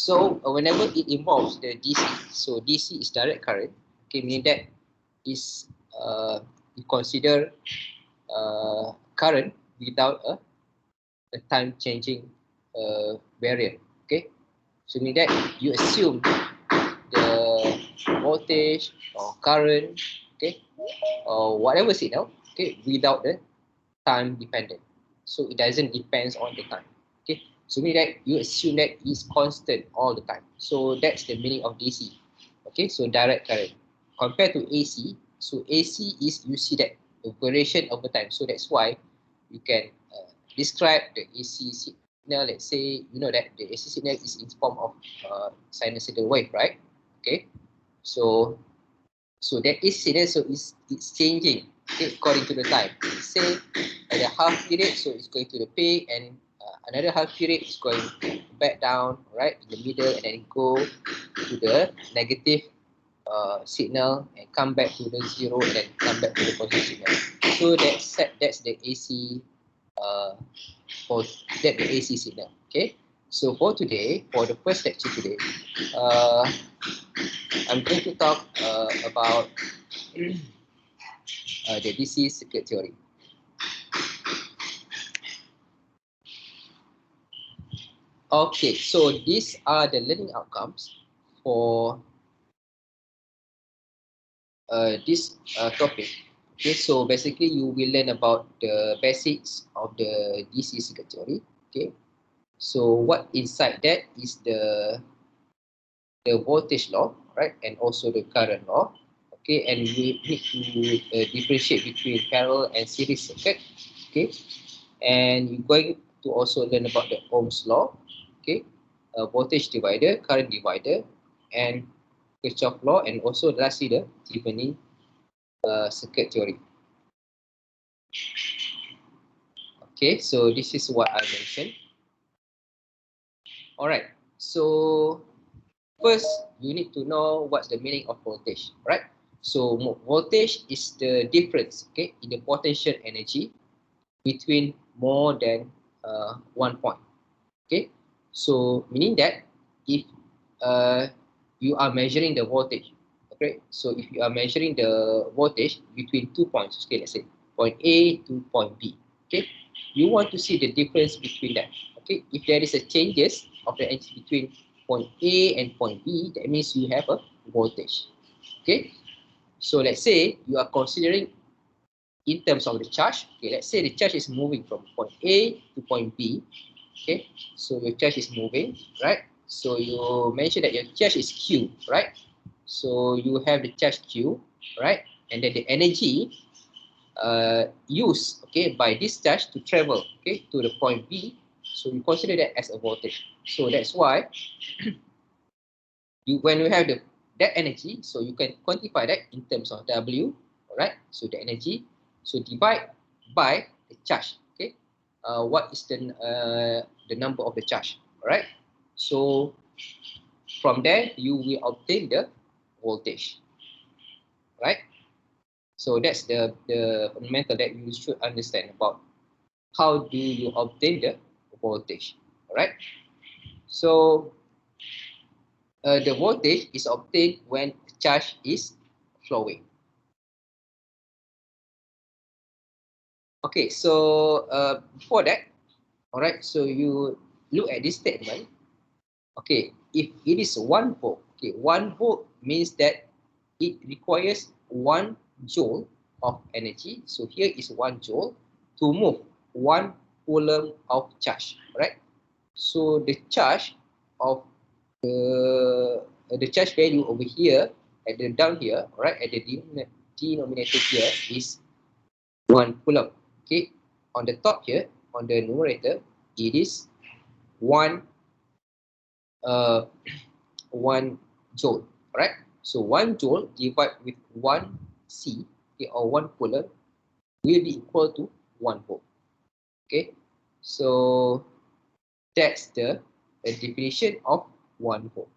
So whenever it involves the DC, so DC is direct current, okay, meaning that is you consider current without a time changing barrier, okay. So meaning that you assume the voltage or current, okay, or whatever signal, okay, without the time dependent. So it doesn't depends on the time. Okay. So meaning that you assume that it's constant all the time. So that's the meaning of DC. Okay, so direct current. Compared to AC, so AC is you see that variation over time. So that's why you can describe the AC signal. Let's say you know that the AC signal is in form of sinusoidal wave, right? Okay, so that is signal, so it's changing, okay, according to the time. Say at the half period, so it's going to the peak, and another half period is going back down, right, in the middle, and then go to the negative signal and come back to the zero, and then come back to the positive signal. So that's the AC for that the AC signal. Okay. So for today, for the first lecture today, I'm going to talk about the DC circuit theory. Okay, so these are the learning outcomes for this topic. Okay, so basically you will learn about the basics of the DC circuit theory. Okay, so what inside that is the voltage law, right, and also the current law. Okay, and we need to differentiate between parallel and series circuit. Okay, and you're going to also learn about the Ohm's law. Okay, voltage divider, current divider, and Kirchhoff law, and also lastly the Thevenin circuit theory. Okay, so this is what I mentioned. All right, so first you need to know what's the meaning of voltage, right? So voltage is the difference, okay, in the potential energy between more than 1 point. Okay, so meaning that if you are measuring the voltage, okay, so if you are measuring the voltage between 2 points, okay, let's say point A to point B, okay, you want to see the difference between that. Okay, if there is a changes of the energy between point A and point B, that means you have a voltage. Okay, so let's say you are considering in terms of the charge. Okay, let's say the charge is moving from point A to point B. Okay, so your charge is moving, right? So you mentioned that your charge is Q, right? So you have the charge Q, right? And then the energy used, okay, by this charge to travel, okay, to the point B. So you consider that as a voltage. So that's why when you have that energy, so you can quantify that in terms of W, alright? So the energy, so divide by the charge, okay? What is the number of the charge, alright? So from there, you will obtain the voltage, right? So that's the fundamental that you should understand about how do you obtain the voltage, alright? So the voltage is obtained when charge is flowing. Okay, so before that, all right, so you look at this statement. Okay, if it is 1 volt, okay, 1 volt means that it requires 1 joule of energy. So here is 1 joule to move 1 coulomb of charge, right? So the charge of the charge value over here at the down here, right, at the denominator here is 1 coulomb. Okay, on the top here, on the numerator, it is 1 1 joule, right? So 1 joule divided with 1 C, okay, or 1 coulomb will be equal to 1 volt. Okay, so that's the definition of 1 volt.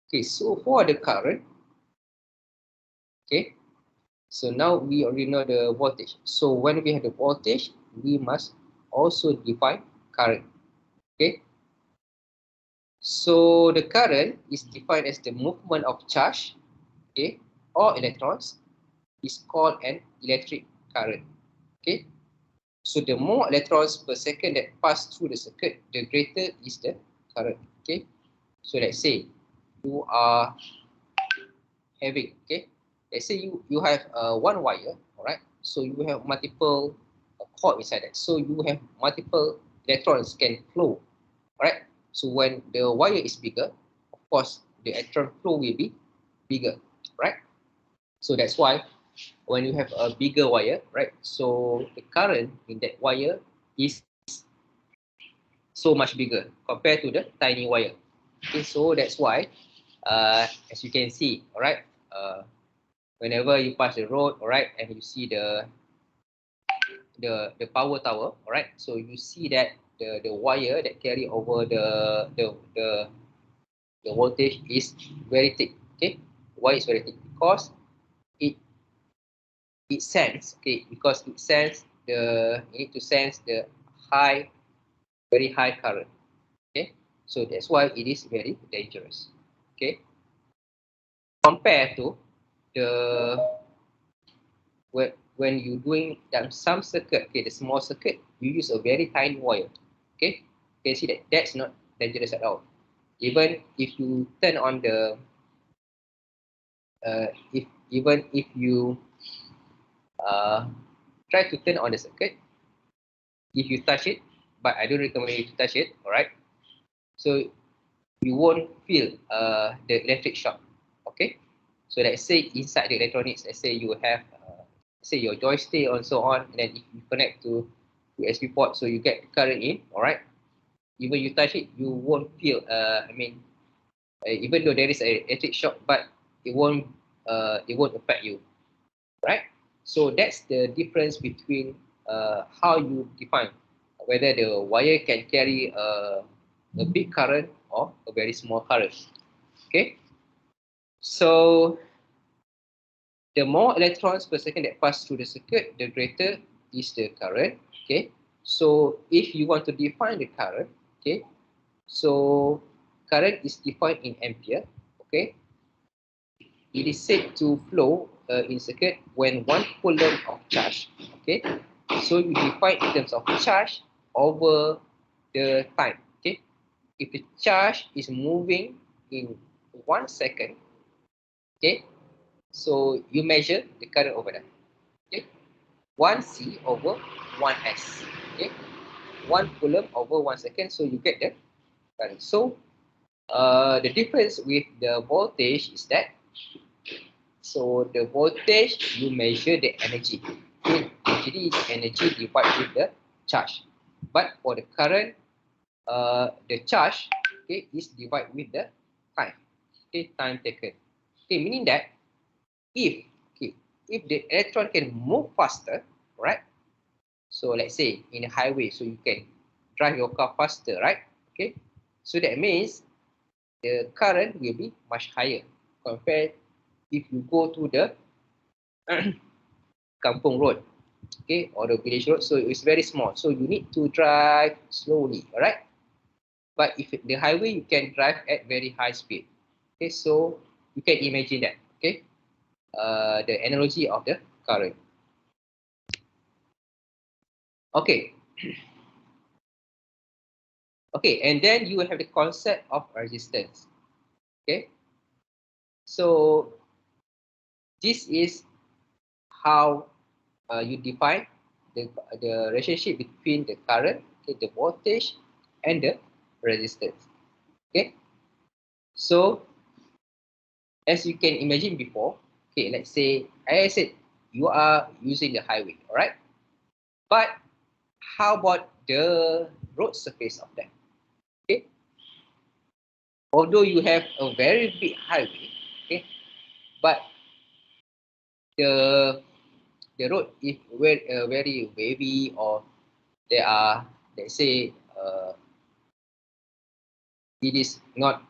Okay, so for the current, okay, so now we already know the voltage. So when we have the voltage, we must also define current. Okay, So the current is defined as the movement of charge, okay, or electrons is called an electric current. Okay. So the more electrons per second that pass through the circuit, the greater is the current. Okay. So let's say you are having, okay, let's say you have one wire, all right. So you have multiple cord inside that. So you have multiple electrons can flow, all right. So when the wire is bigger, of course the electron flow will be bigger, right? So that's why when you have a bigger wire, right? So the current in that wire is so much bigger compared to the tiny wire. Okay, so that's why, as you can see, all right, whenever you pass the road, all right, and you see the power tower, all right, so you see that the wire that carry over the voltage is very thick. Okay, why is very thick? Because it it sense, okay, because it sense you need to sense the high, very high current. Okay, so that's why it is very dangerous. Okay, compared to the when you doing some circuit, okay, the small circuit, you use a very tiny wire. Okay, you can see that that's not dangerous at all. Even if you turn on the if even if you uh, try to turn on the circuit, if you touch it, but I don't recommend you to touch it, all right? So you won't feel the electric shock, okay? So let's say inside the electronics, let's say you have, say your joystick and so on, and then if you connect to USB port, so you get current in, all right? Even you touch it, you won't feel, even though there is an electric shock, but it won't affect you, right? So that's the difference between how you define whether the wire can carry a big current or a very small current. Okay, so the more electrons per second that pass through the circuit, the greater is the current. Okay, so if you want to define the current, okay, so current is defined in ampere. Okay, it is said to flow in circuit when 1 coulomb of charge. Okay, so you define in terms of charge over the time. Okay, if the charge is moving in 1 second, okay, so you measure the current over that. Okay, 1C over 1S. Okay, 1 coulomb over 1 second, so you get the current. So the difference with the voltage is that, so the voltage, you measure the energy. Okay, actually energy divided with the charge. But for the current, the charge, okay, is divided with the time. Okay, time taken. Okay, meaning that if, okay, if the electron can move faster, right? So let's say in a highway, so you can drive your car faster, right? Okay, so that means the current will be much higher compared if you go to the kampung road, okay, or the village road. So it's very small. So you need to drive slowly, all right? But if the highway, you can drive at very high speed. Okay, so you can imagine that. Okay, the analogy of the current. Okay, okay, and then you have the concept of resistance. Okay, so this is how you define the relationship between the current, okay, the voltage, and the resistance. Okay, so as you can imagine before, okay, let's say, as I said, you are using the highway, all right? But how about the road surface of that? Okay, although you have a very big highway, okay, but the the road is very wavy, or there are, let's say, it is not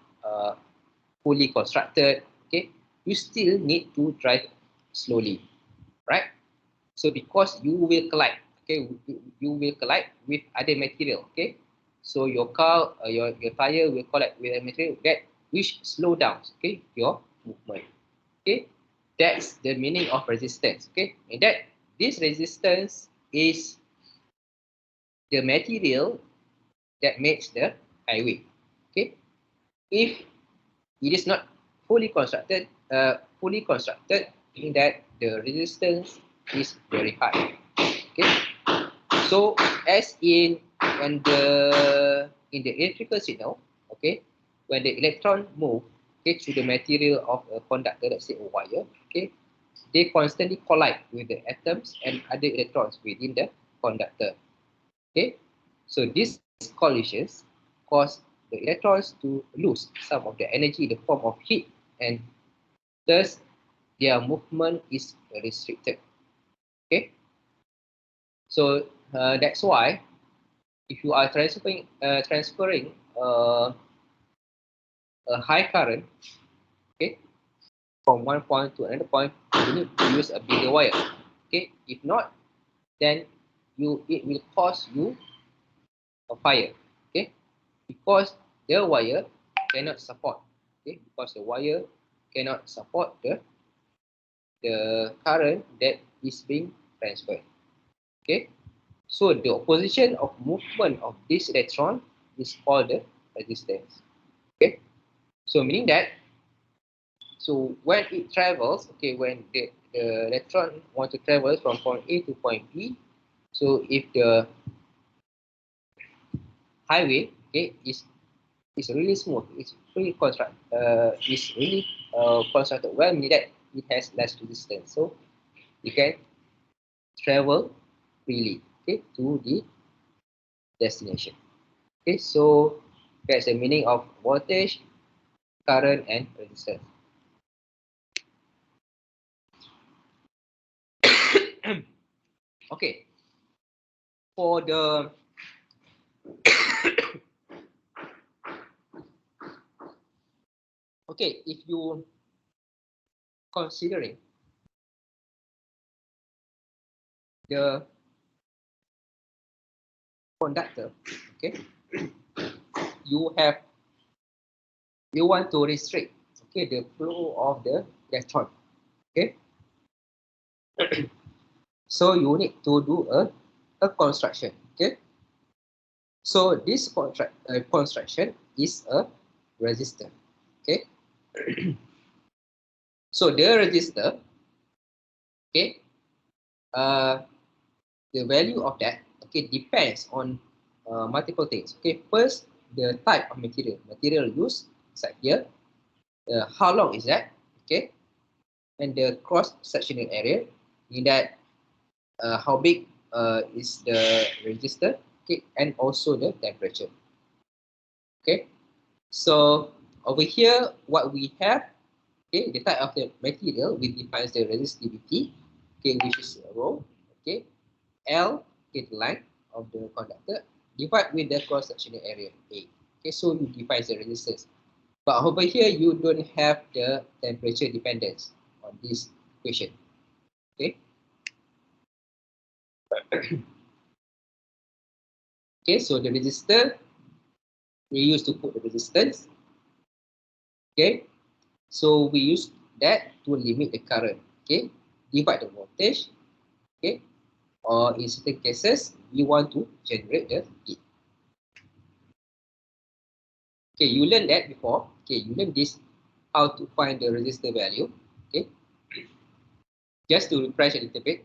fully constructed, okay, you still need to drive slowly, right? So because you will collide, okay, you will collide with other material, okay. So your car, your tire will collect with a material that which slow down, okay, your movement. Okay, that's the meaning of resistance. Okay, and that this resistance is the material that makes the highway. Okay, if it is not fully constructed, meaning that the resistance is very high. Okay, so as in the electrical signal, okay, when the electron move, okay, through the material of a conductor, let's say a wire, okay, they constantly collide with the atoms and other electrons within the conductor. Okay, so these collisions cause the electrons to lose some of the energy in the form of heat, and thus their movement is restricted. Okay, so that's why if you are transferring a high current, okay, from one point to another point, you need to use a bigger wire. Okay, if not, then it will cause you a fire. Okay, because the wire cannot support. Okay, because the wire cannot support the current that is being transferred. Okay, so the opposition of movement of this electron is called the resistance. Okay, so meaning that, so when it travels, okay, when the electron want to travel from point A to point B, so if the highway, okay, is really smooth, it's really constructed well, meaning that it has less resistance, so you can travel freely, okay, to the destination. Okay, so that's the meaning of voltage, current, and resistance. Okay, for the okay, if you considering the conductor, okay, you have you want to restrict, okay, the flow of the electron, okay, so you need to do a construction, okay, so this construction is a resistor, okay. So the resistor, okay, uh, the value of that, okay, depends on multiple things. Okay, first, the type of material used inside here, how long is that, okay, and the cross sectional area, in that how big is the resistor, okay, and also the temperature. Okay, so over here what we have, okay, the type of the material, we define the resistivity, okay, which is rho, okay, L, okay, the length of the conductor, divide with the cross sectional area A. Okay, so you define the resistance. But over here you don't have the temperature dependence on this equation. Okay. Okay, so the resistor we use to put the resistance. Okay, so we use that to limit the current. Okay, divide the voltage. Okay, or in certain cases we want to generate the heat. Okay, you learned that before. Okay, you learned this, how to find the resistor value. Okay, just to refresh a little bit.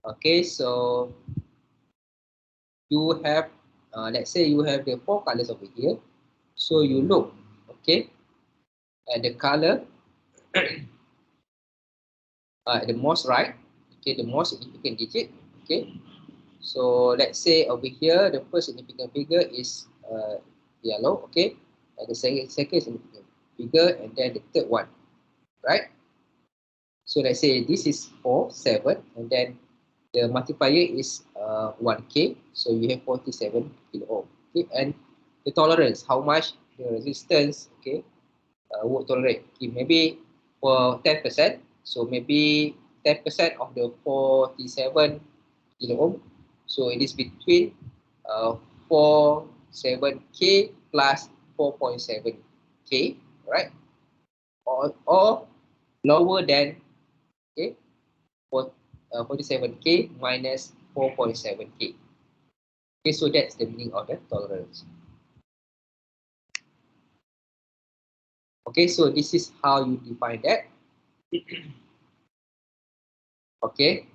Okay, so you have, let's say you have the four colors over here. So you look, okay, at the color, the most right, okay, the most significant digit, okay. So let's say over here, the first significant figure is yellow, okay, and the second significant figure, and then the third one, right? So let's say this is 4, 7, and then the multiplier is 1K, so you have 47 kilo ohm. Okay, and the tolerance, how much the resistance, okay, would tolerate. Okay, maybe for 10%, so maybe 10% of the 47 kilo ohm, so it is between 4.7K plus 4.7K, right? Or lower than, okay, 47K minus 4.7K. Okay, so that's the meaning of the tolerance. Okay, so this is how you define that. Okay,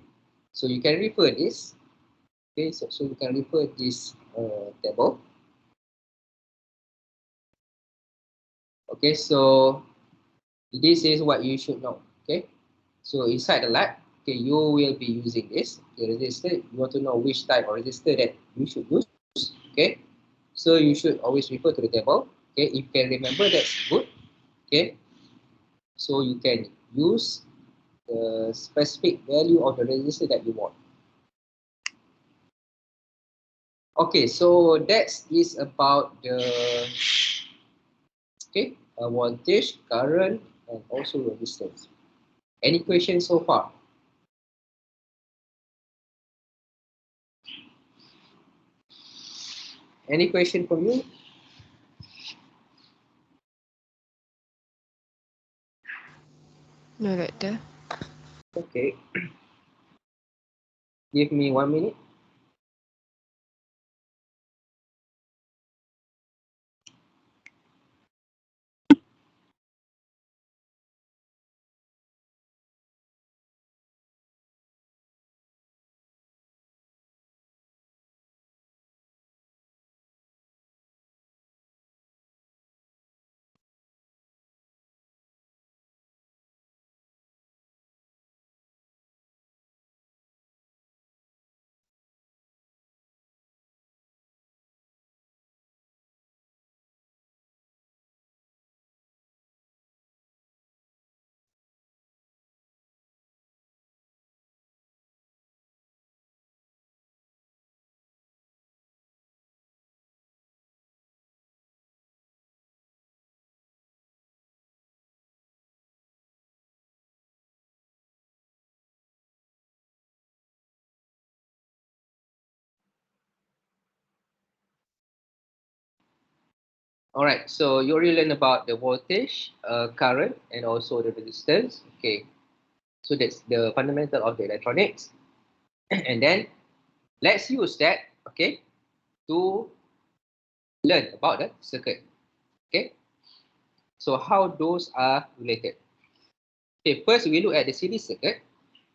so you can refer this. Okay, so you can refer this table. Okay, so this is what you should know. Okay, so inside the lab, okay, you will be using this resistor. You want to know which type of resistor that you should use. Okay, so you should always refer to the table. Okay, if you can remember, that's good. Okay, so you can use the specific value of the resistor that you want. Okay, so that is about the voltage, current, and also resistance. Any questions so far? Any question from you? No, doctor. Okay. Give me 1 minute. All right, so you already learned about the voltage, current, and also the resistance. Okay, so that's the fundamental of the electronics. And then let's use that, okay, to learn about the circuit. Okay, so how those are related. Okay, first we look at the series circuit.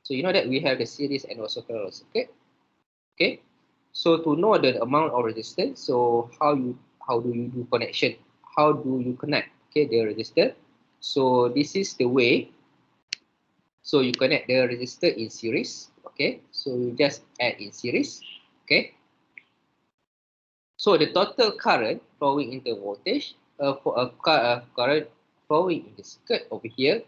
So you know that we have the series and also parallel circuit. Okay, so to know the amount of resistance, so how do you do connection? How do you connect? Okay, the resistor. So this is the way. So you connect the resistor in series. Okay, so you just add in series. Okay, so the total current flowing into voltage for a current flowing in the circuit over here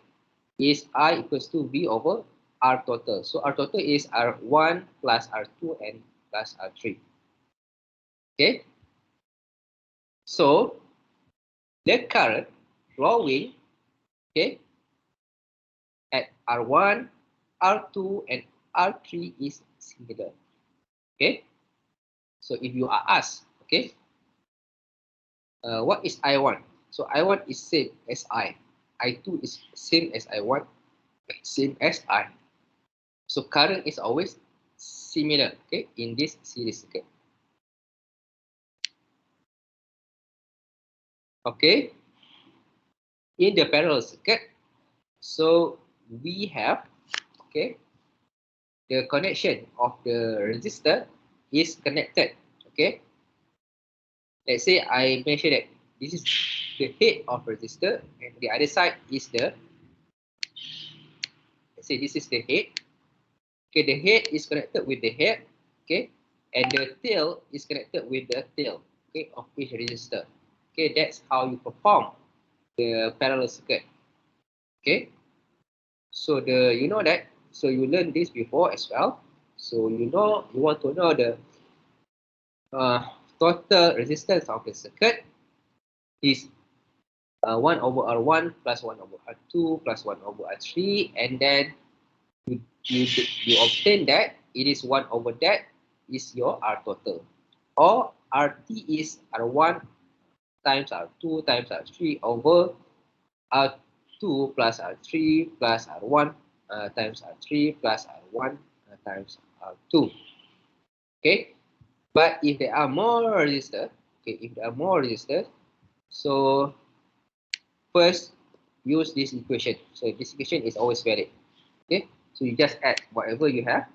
is I equals to V over R total. So R total is R1 plus R2 and plus R3. Okay, so the current flowing, okay, at R1, R2, and R3 is similar. Okay, so if you are asked, okay, what is I1? So I1 is same as I2 is same as I1, same as I. So current is always similar, okay, in this series circuit. Okay, in the parallel circuit, so we have, okay, the connection of the resistor is connected. Okay, let's say I mentioned that this is the head of resistor and the other side is the, let's say this is the head. Okay, the head is connected with the head. Okay, and the tail is connected with the tail, okay, of each resistor. Okay, that's how you perform the parallel circuit. Okay, so you know that, so you learned this before as well. So you know, you want to know the uh, total resistance of the circuit is 1 over R1 plus 1 over R2 plus 1 over R3, and then you, you obtain that it is 1 over that is your R total. Or RT is R1 times R2 times R3 over R2 plus R3 plus R1 times R3 plus R1 times R2. Okay, but if there are more resistors, so first use this equation. So this equation is always valid. Okay, so you just add whatever you have.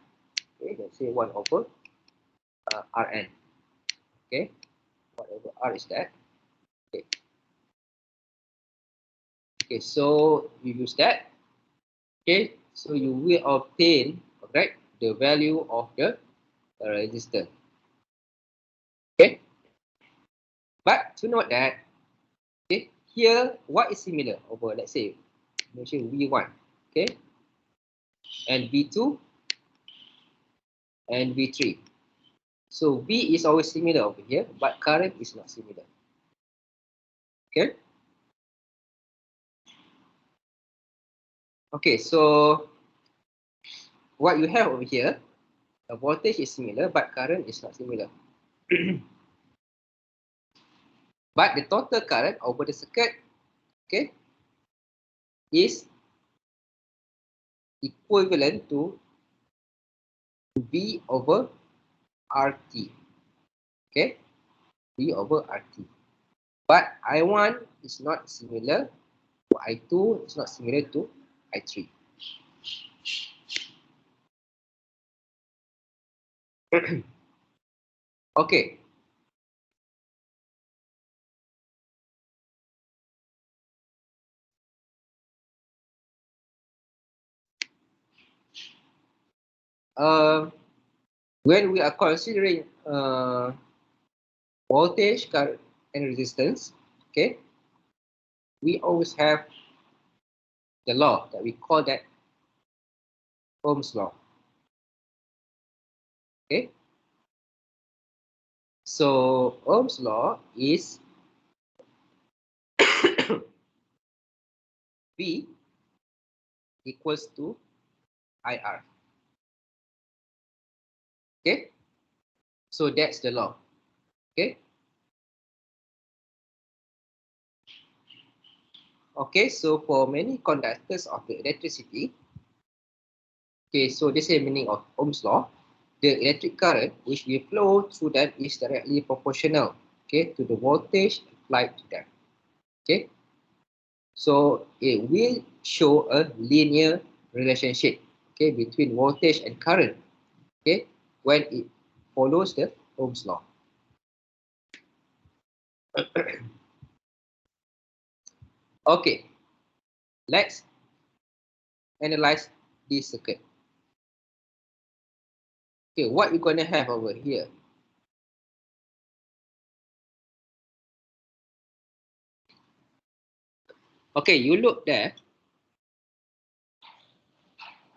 Okay, let's say 1 over Rn. Okay, whatever R is that. Okay. Okay, so you use that. Okay, so you will obtain, right, the value of the resistor. Okay, but to note that, okay, here what is similar over, let's say, mention V1, okay, and V2 and V3. So V is always similar over here, but current is not similar. Okay. Okay, so what you have over here, the voltage is similar, but current is not similar. But the total current over the circuit, okay, is equivalent to V over RT. Okay, V over RT. But I1 is not similar to I2, is not similar to I3. Okay. When we are considering voltage, current, and resistance, okay, we always have the law that we call that Ohm's law. Okay, so Ohm's law is V equals to IR. Okay, so that's the law. Okay. Okay, so for many conductors of the electricity, okay, so this is the meaning of Ohm's law. The electric current which will flow through them is directly proportional, okay, to the voltage applied to them. Okay, so it will show a linear relationship, okay, between voltage and current, okay, when it follows the Ohm's law. Okay, let's analyze this circuit. Okay, what you're going to have over here? Okay, you look there.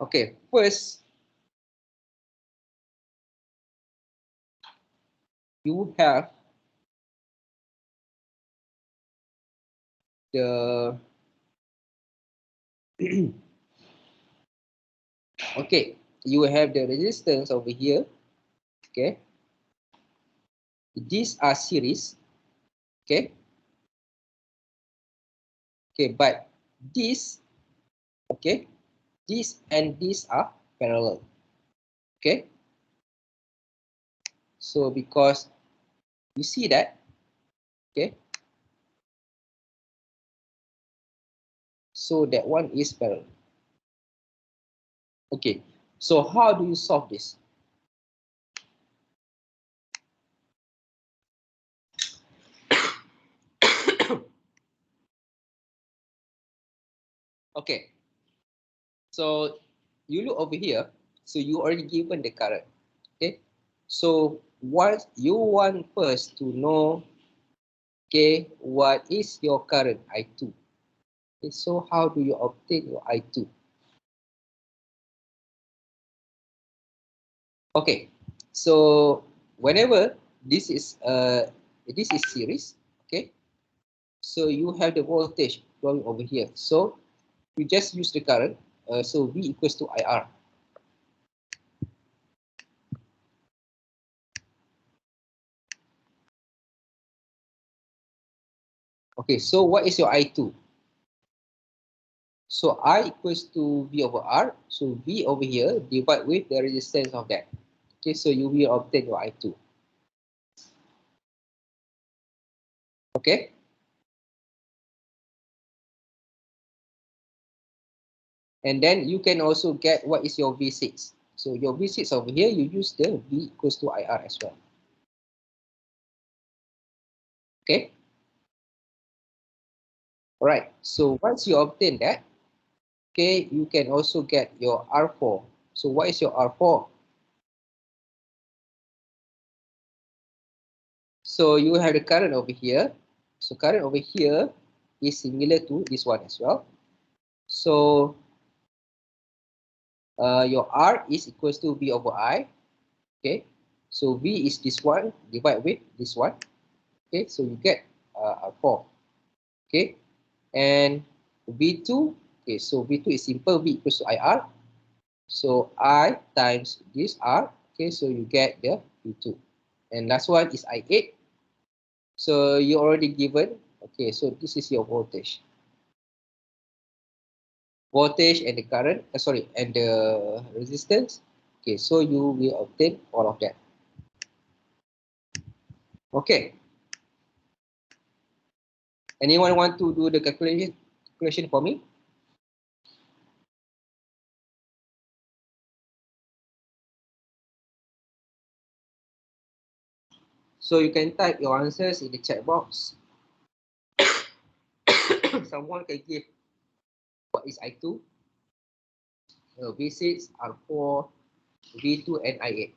Okay, first, you have the okay, you have the resistance over here. Okay, these are series. Okay, okay, but this, okay, this and these are parallel. Okay, so because you see that, okay, so that one is parallel. Okay, so how do you solve this? Okay, so you look over here, so you already given the current. Okay, so what you want first to know, okay, what is your current I2? Okay, so how do you obtain your I2? Okay, so whenever this is series, okay, so you have the voltage flowing over here. So you just use the current. So V equals to IR. Okay, so what is your I2? So I equals to V over R. So V over here divide with the resistance of that. Okay, so you will obtain your I2. Okay. And then you can also get what is your V6. So your V6 over here, you use the V equals to IR as well. Okay. All right. So once you obtain that, okay, you can also get your R4. So what is your R4? So you have the current over here. So current over here is similar to this one as well. So your R is equals to V over I. Okay. So V is this one divided with this one. Okay. So you get R4. Okay. And V2, okay, so V2 is simple, V equals to IR. So I times this R, okay, so you get the V2. And last one is I8. So you already given, okay, so this is your voltage. Voltage and the current, sorry, and the resistance. Okay, so you will obtain all of that. Okay, anyone want to do the calculation for me? So you can type your answers in the chat box. Someone can give what is I2, V6, R4, V2, and I8.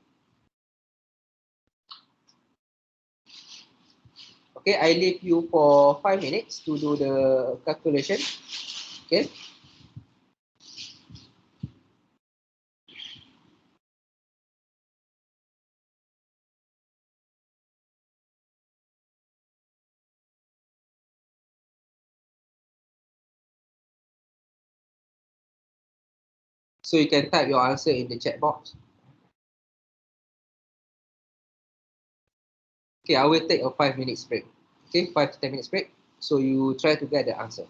Okay, I leave you for 5 minutes to do the calculation. Okay, so you can type your answer in the chat box. Okay, I will take a 5 minutes break. Okay, 5 to 10 minutes break. So you try to get the answer.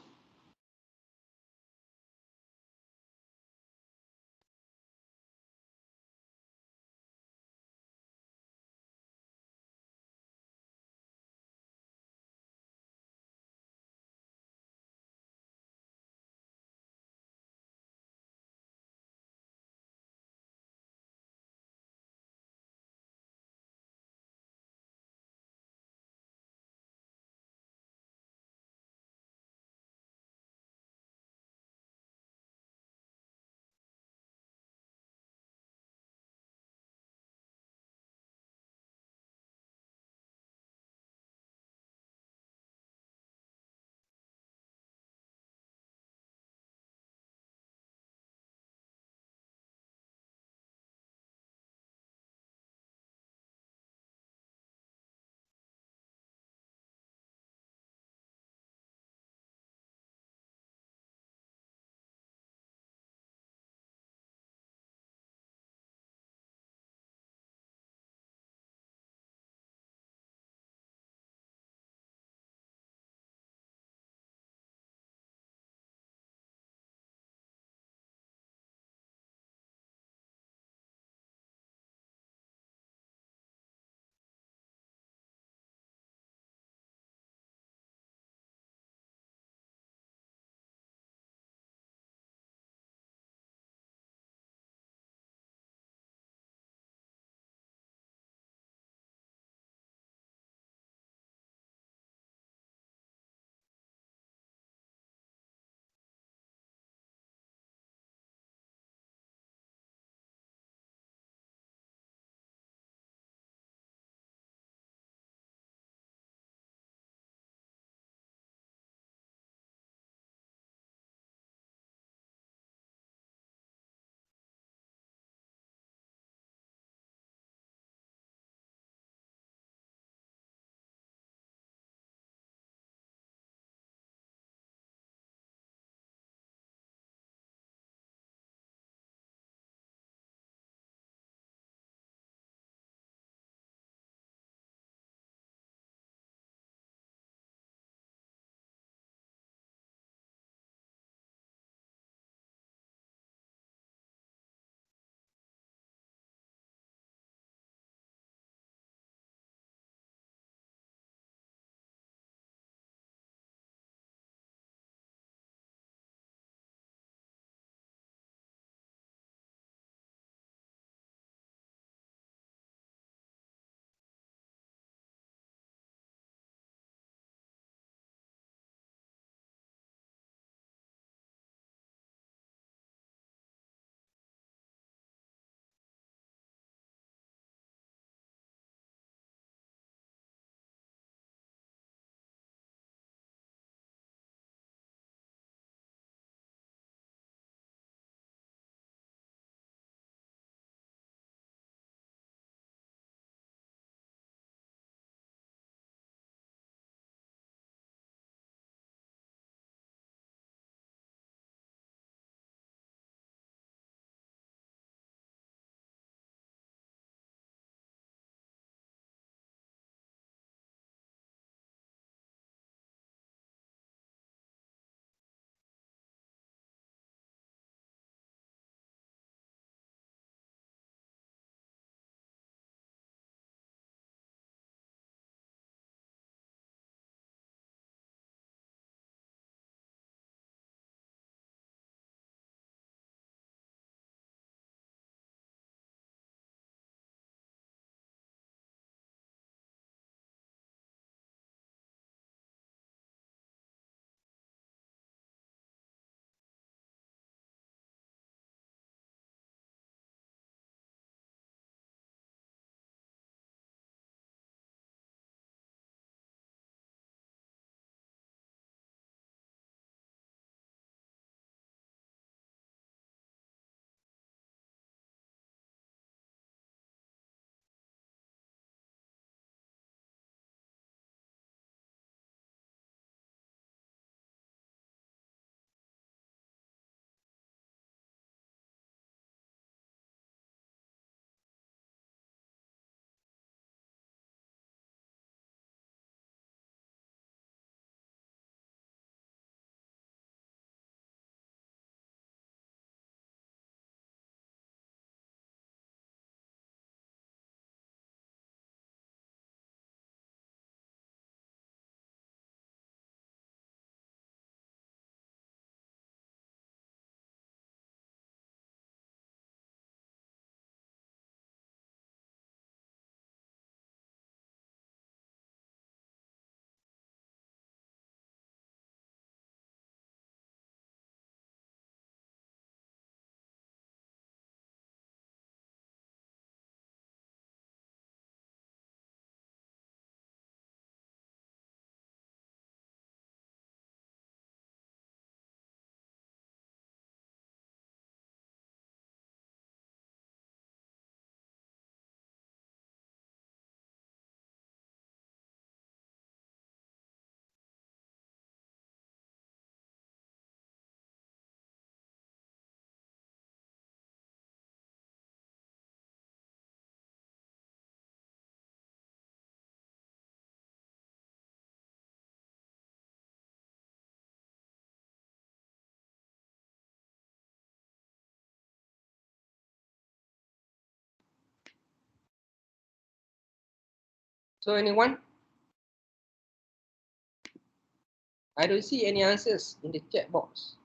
So anyone? I don't see any answers in the chat box.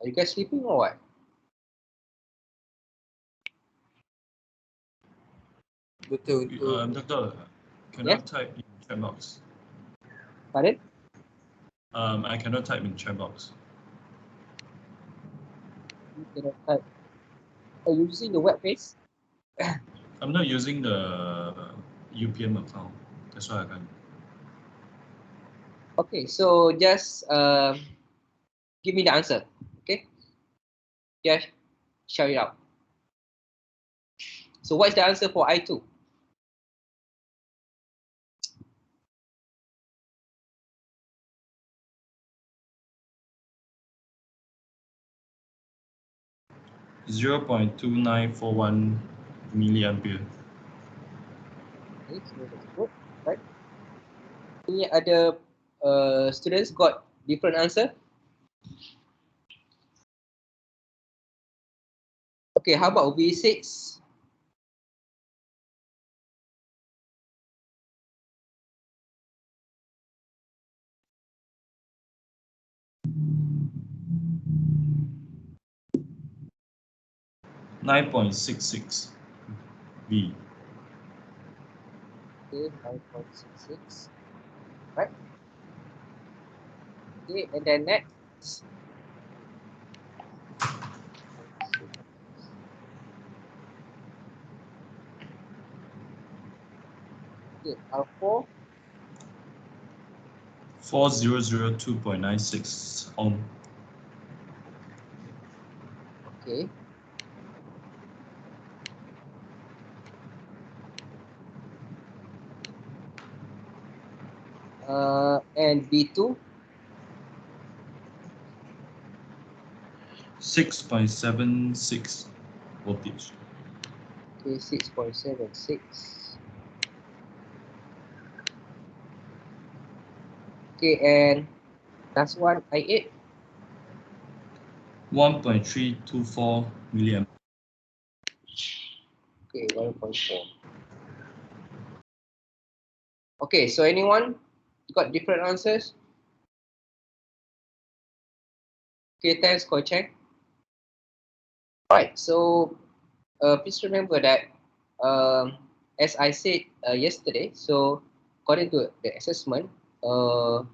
Are you guys sleeping or what? Betul. Doctor, Yes? cannot type in chat box. Pardon? I cannot type in chat box. You cannot type. Are you using the web page? I'm not using the UPM account. That's why I can't. Okay, so just give me the answer. Okay, just shout it out. So what's the answer for I2? $0.2941 milliampere. Okay, so that's good, right? Any other students got different answer? Okay, how about V6? $9.66 V. Okay, 9.66. Right? Okay, and then next. Okay, R4. 4002.96 ohm. Okay. And B2. 6.76 voltage. Okay, 6.76. Okay, and last one, I8. 1.324 milliamp. Okay, 1.4. Okay, so anyone got different answers? Okay, thanks, Coach Cheng. Alright, so please remember that as I said yesterday, so according to the assessment, we're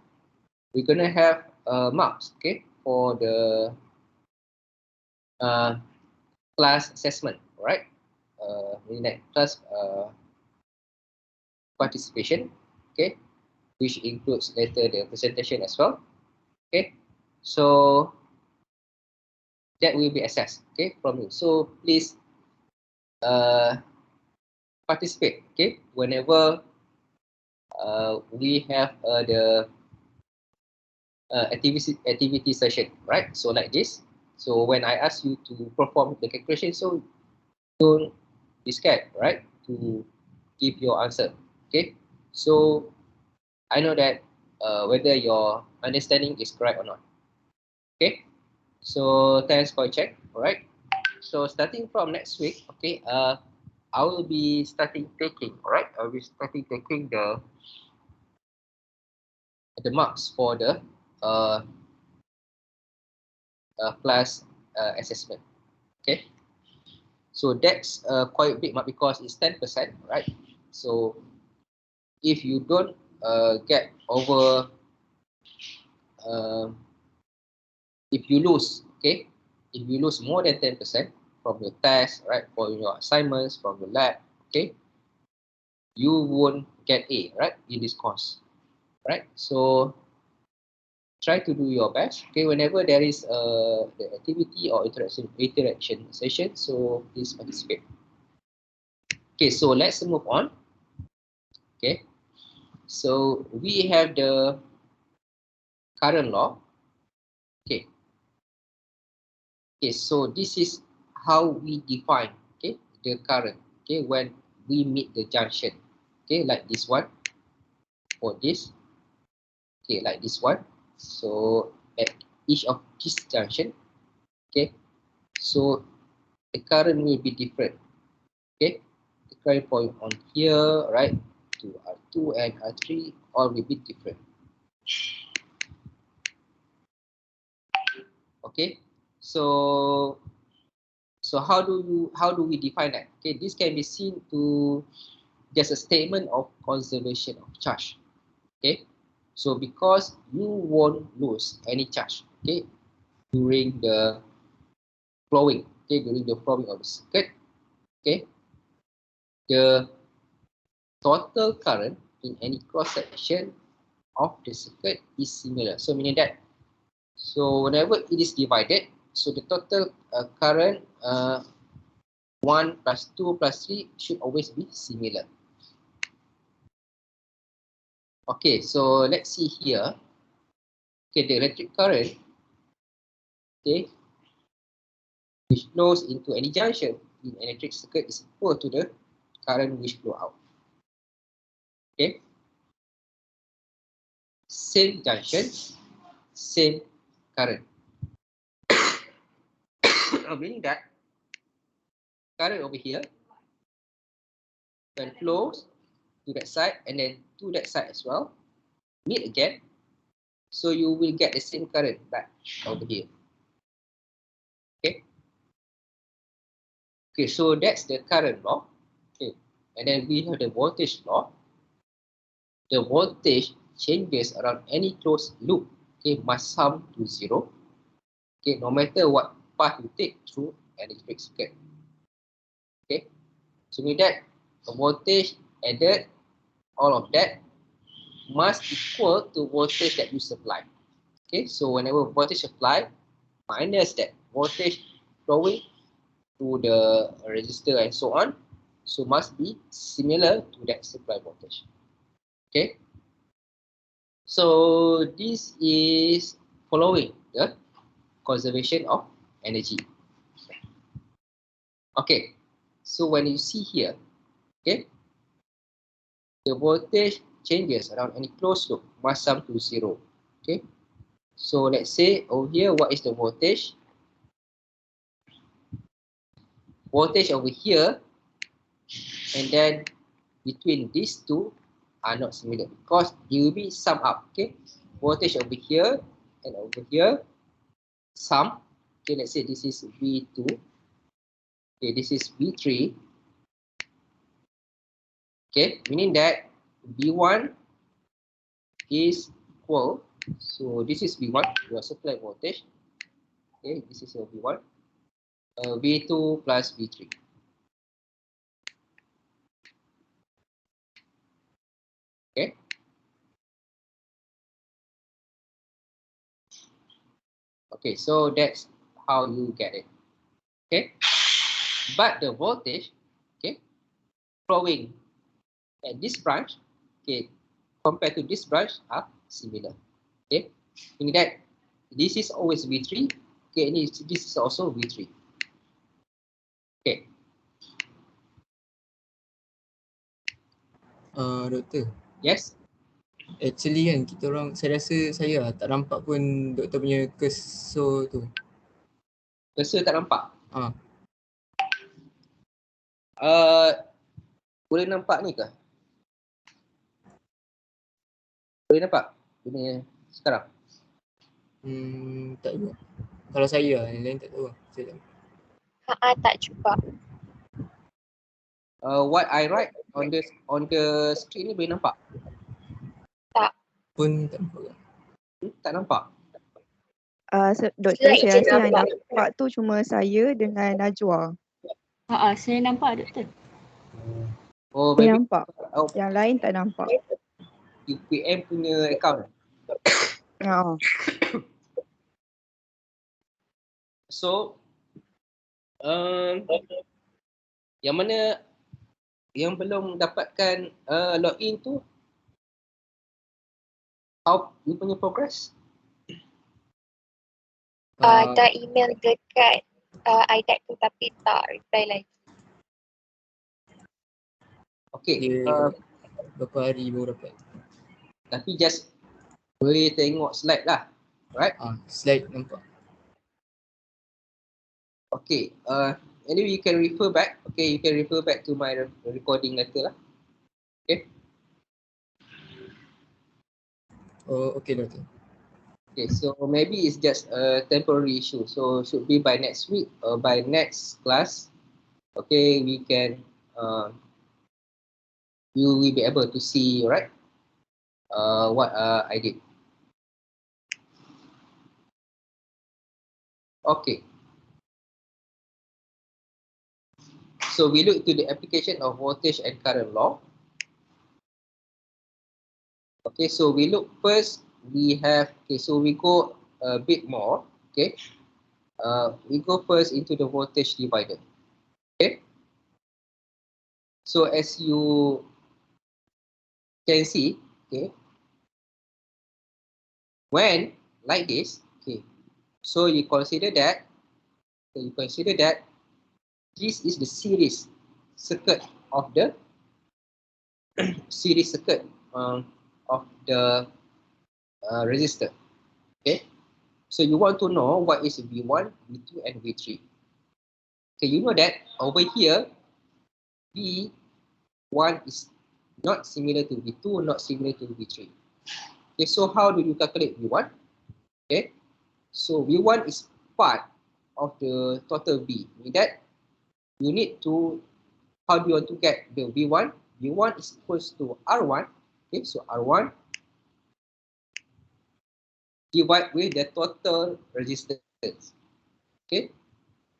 gonna have marks, okay, for the class assessment, right? In that class participation, okay, which includes later the presentation as well, okay. So that will be assessed, okay, from you. So please participate, okay, whenever we have the activity session, right? So like this. So when I ask you to perform the calculation, so don't be scared, right? To give your answer, okay? So I know that whether your understanding is correct or not, okay? So thanks for check, all right? So starting from next week, okay, I will be starting taking, all right? I will be starting taking the marks for the uh, class assessment, okay? So that's quite big mark because it's 10%, right? So if you don't get over, uh, if you lose, okay, if you lose more than 10% from your test, right, for your assignments, from your lab, okay, you won't get A, right, in this course, right? So try to do your best, okay, whenever there is the activity or interaction session, so please participate. Okay, so let's move on. Okay, so we have the current law. Okay. Okay, so this is how we define, okay, the current, okay, when we meet the junction, okay, like this one, or this, okay, like this one, So at each of this junction, okay, so the current will be different. Okay, the current point on here, right, to R2 and R3 all will be different. Okay, so how do we define that? Okay, this can be seen to just a statement of conservation of charge. Okay, so because you won't lose any charge, okay, during the flowing, okay, during the flowing of the circuit, okay, the total current in any cross section of the circuit is similar. So meaning that, so whenever it is divided, so the total current 1 plus 2 plus 3 should always be similar. Okay, so let's see here. Okay, the electric current, okay, which flows into any junction in electric circuit is equal to the current which flow out. Okay, same junction, same current. Meaning that current over here when flows to that side and then to that side as well, meet again, so you will get the same current back over here. Okay. Okay, so that's the current law. Okay, and then we have the voltage law. The voltage changes around any closed loop, okay, must sum to 0. Okay, no matter what path you take through an electric circuit. Okay, so with that, the voltage added, all of that must equal to voltage that you supply. Okay, so whenever voltage applied minus that voltage flowing to the resistor and so on, so must be similar to that supply voltage. Okay, so this is following the conservation of energy. Okay, so when you see here, okay, the voltage changes around any closed loop must sum to 0. Okay, so let's say over here, what is the voltage? Voltage over here, and then between these two are not similar because it will be sum up. Okay, voltage over here and over here sum. Okay, let's say this is V2. Okay, this is V3. Okay, meaning that V1 is equal. So this is V1, your supply voltage. Okay, this is your V1. V2 plus V3. Okay. Okay, so that's how you get it. Okay. But the voltage, okay, flowing at this branch, okay, compared to this branch are similar. Okay, meaning that this is always V3. Okay, and this is also V3. Okay. Doktor. Yes. Actually kan kita orang, saya rasa saya tak nampak pun doktor punya cursor tu. Cursor tak nampak? Ah. Boleh nampak ni ke? Boleh nampak? Ini sekarang. Tak juga. Kalau saya lah, yang lain tak tahu. Saya tak. Tak juga. What I write on the screen ni boleh nampak? Tak. Pun tak nampak. Tak nampak? Doktor, saya rasa yang nampak tu cuma saya dengan Najwa. Saya nampak doktor. Oh, Saya maybe nampak. Yang lain tak nampak. UPM punya account. So, yang mana yang belum dapatkan login tu, how you punya progress? Dah email dekat IDAC tu tapi tak reply lagi. Okay. Berapa hari baru dapat? Tapi just Boleh tengok slide lah. Right? Slide nampak. Okay. Anyway, you can refer back. Okay, you can refer back to my recording later lah. Okay. Oh, okay Doktor. Okay, so maybe it's just a temporary issue. So should be by next week or by next class. Okay, we can you will be able to see, right? What I did. Okay. So we look to the application of voltage and current law. Okay, so we look first, we have, okay, so we go a bit more, okay. We go first into the voltage divider, okay. So as you can see, okay, when like this, okay, so you consider that, this is the series circuit of the series circuit of the resistor, okay. So you want to know what is V1, V2, and V3. Okay, you know that over here, V1 is not similar to V2, not similar to V3. Okay, so how do you calculate V1? Okay, so V1 is part of the total V. With that, you need to, how do you want to get the V1? V1 is equals to R1. Okay, so R1 divide with the total resistance. Okay,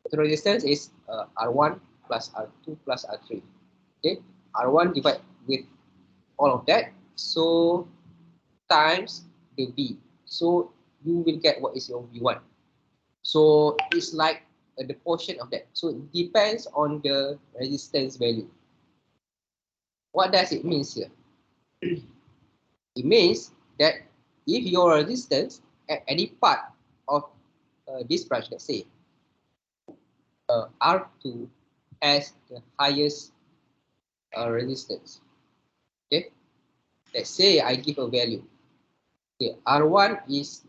total resistance is R1 plus R2 plus R3. Okay, R1 divide with all of that, so times the V. So you will get what is your V1. So it's like the portion of that. So it depends on the resistance value. What does it mean here? It means that if your resistance at any part of this branch, let's say R2 has the highest resistance. Okay, let's say I give a value. Okay, R1 is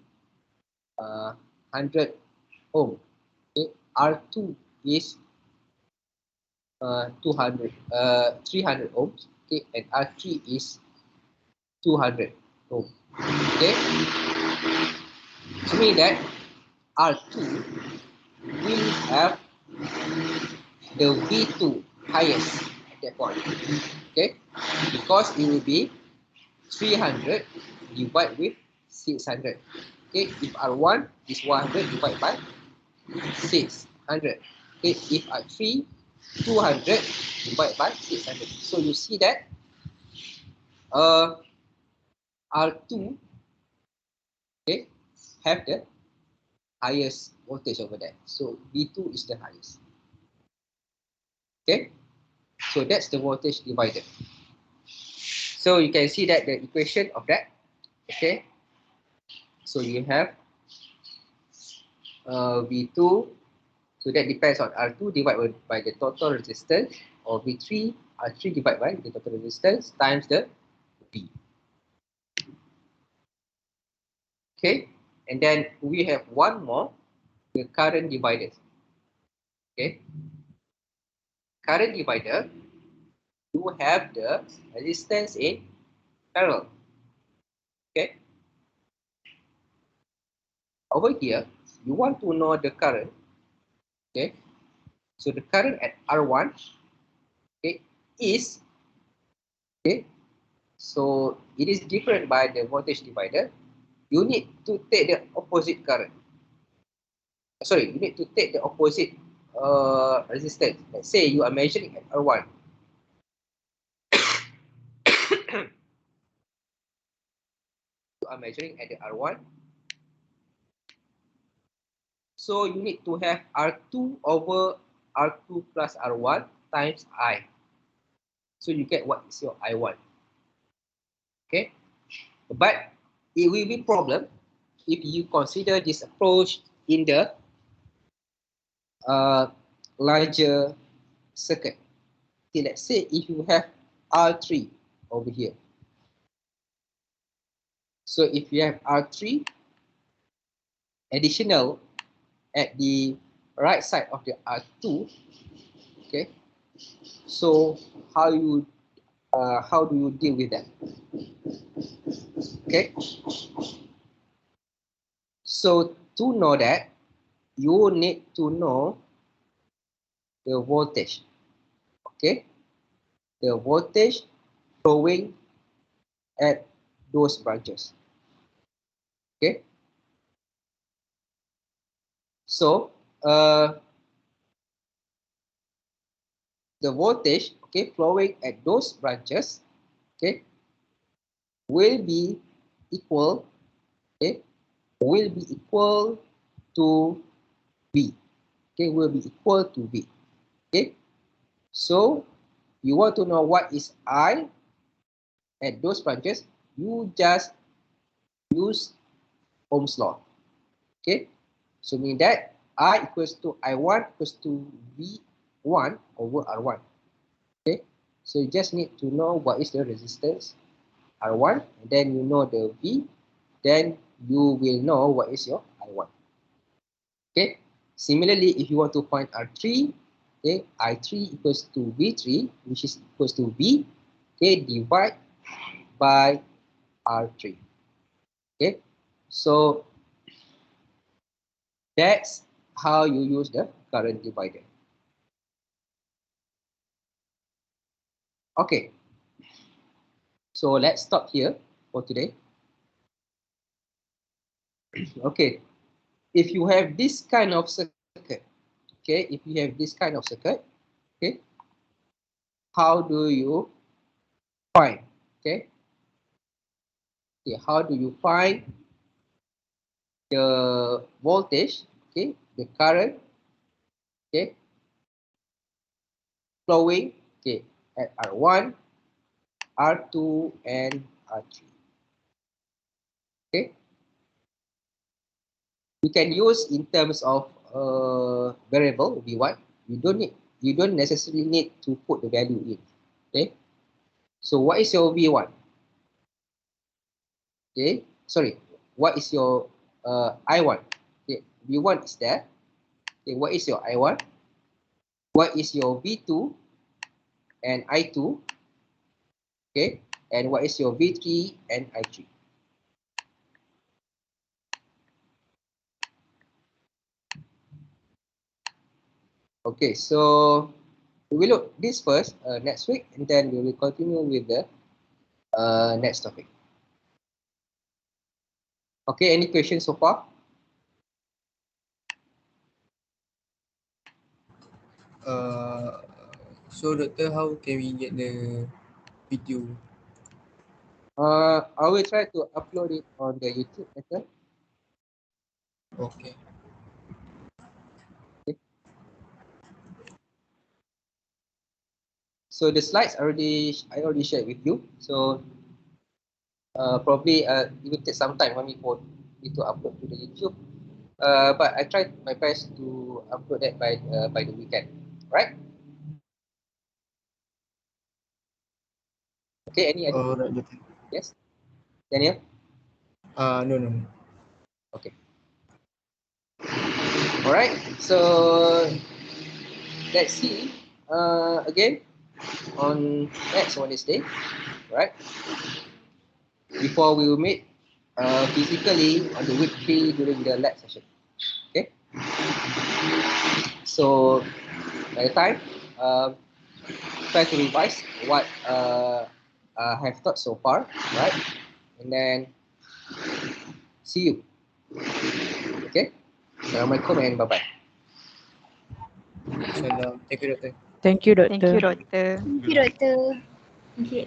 100 ohm. Okay, R2 is 300 ohms. Okay, and R3 is 200 ohm. Okay, so mean that R2 will have the V2 highest at that point. Okay, because it will be 300 divided with 600. Okay, if R1 is 100 divided by 600. Okay, if R3 200 divided by 600. So you see that R2, okay, have the highest voltage over there. So V2 is the highest. Okay, so that's the voltage divider. So you can see that the equation of that. Okay, so you have V2, so that depends on R2 divided by the total resistance, or V3, R3 divided by the total resistance times the V. Okay, and then we have one more, the current divider. Okay, current divider, you have the resistance in parallel. Okay, over here, you want to know the current. Okay, so the current at R1, okay, is, okay, so it is different by the voltage divider. You need to take the opposite current. Sorry, you need to take the opposite resistance. Let's say you are measuring at R1. You are measuring at the R1. So you need to have R2 over R2 plus R1 times I. So you get what is your I1. Okay, but it will be problem if you consider this approach in the larger circuit. See, let's say if you have R3 over here. So if you have R3 additional at the right side of the R2, okay, so how do you deal with that? Okay, so to know that, you need to know the voltage. Okay, the voltage flowing at those branches. Okay, so the voltage, okay, flowing at those branches, okay, will be equal, okay, will be equal to V. Okay, will be equal to V. Okay, so you want to know what is I at those branches, you just use Ohm's law. Okay, so mean that I equals to I1 equals to V1 over R1. Okay, so you just need to know what is the resistance R1, and then you know the V, then you will know what is your I1. Okay, similarly, if you want to find R3, okay, I3 equals to V3, which is equals to V, okay, divide by R3. Okay, so that's how you use the current divider. Okay, so let's stop here for today. Okay, if you have this kind of circuit, okay, if you have this kind of circuit, okay, how do you find, okay, how do you find the voltage, okay, the current, okay, flowing, okay, at R1, R2, and R3. Okay, you can use in terms of variable V1. You don't necessarily need to put the value in. Okay, so what is your V1? Okay, sorry, what is your I1? Okay, V1 is there. Okay, what is your I1? What is your V2 and I2? Okay, and what is your V3 and I3? Okay, so we will look this first next week, and then we will continue with the next topic. Okay, any questions so far? So doctor, how can we get the video? I will try to upload it on the YouTube later. Okay. So the slides I already shared with you. So probably it will take some time for me to upload to the YouTube. But I tried my best to upload that by the weekend. Right? Okay. Any other? Alright doctor. Yes, Daniel. No. Okay. All right. So let's see again on next Wednesday, right? Before we will meet physically on the week 3 during the lab session. Okay. So by the time, try to revise what I have taught so far, right? And then see you. Okay. Assalamualaikum and bye bye. Salam. Thank you doctor. Thank you, Thank you, Doctor. Thank you, Doktor. Thank you.